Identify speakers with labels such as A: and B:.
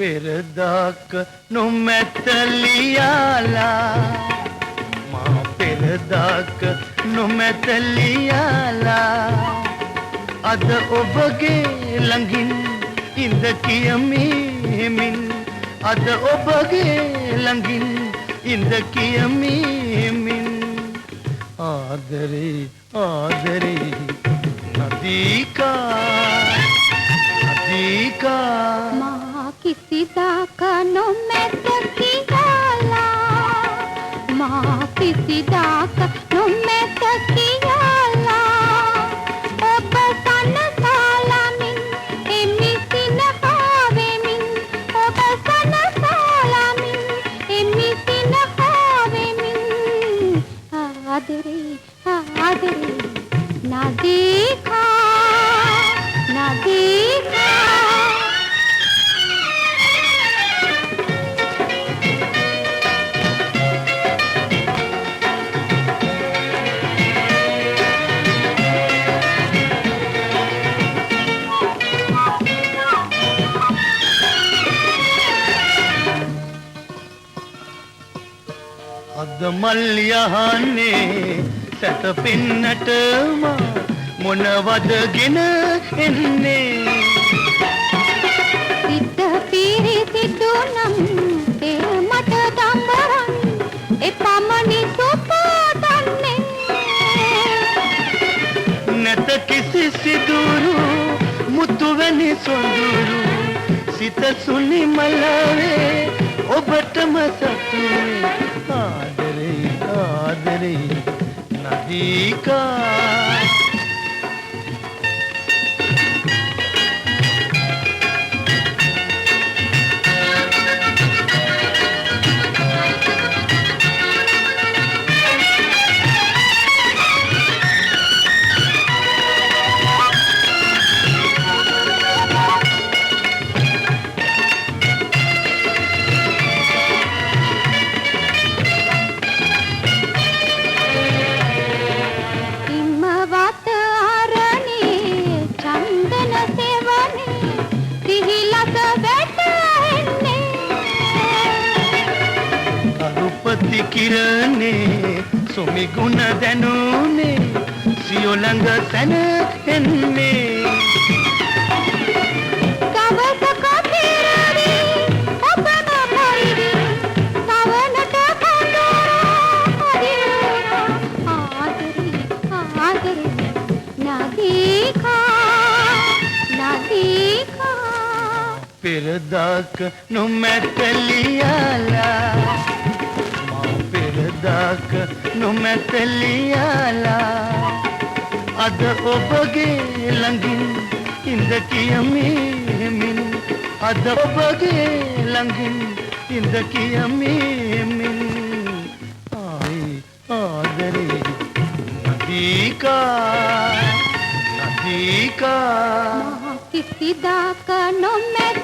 A: පෙරදාක නොමැතලියාලා මා පෙරදාක නොමැතලියාලා අද ඔබගේ ළඟින් ඉඳ කියමිමින් අද ඔබගේ ළඟින් ඉඳ කියමිමින් ආදරේ ආදරේ නදීකා නදීකා
B: මා කිසිදාක නොමැත කියලා මා කිසිදාක නොමැත කියලා ඔබ සනසාලමින් එමිසින හාවෙමින් ඔබ සනසාලමින් එමිසින හාවෙමින් ආදරේ ආදරේ නදීකා නදීකා
A: අද මල් යහන්නේ සැතපෙන්නට මා මොනවදගෙන එන්නේ
B: සිත පිරිසිදුනම් එය මට දඹරන් එපමණි සුපතන්නේ
A: නැත කිසි සිදුරු මුතුවැනි සොඳුරු සිත සුනි මලවේ ඔබටම සතුවේ ආදරේ ආදරේ නදීකා කිරනේ සොමි ගුණ දැනුනේ සියෝ ළඟ සැන එන්නේ
B: කවසක පෙරවි ඔබම පරිදි සවනට කඳුරා ආදරේ ආදරේ නදීකා නදීකා
A: පෙරදාක නොමැතලියාලා පෙරදාක නොමැතලියාලා අද ඔබගේ ළඟින් ඉඳ කියමිමින් අද ඔබගේ ළඟින් ඉඳ කියමිමින් ආයි ආදරේ නදීකා නදීකා
B: මා කිසිදාක නොමැත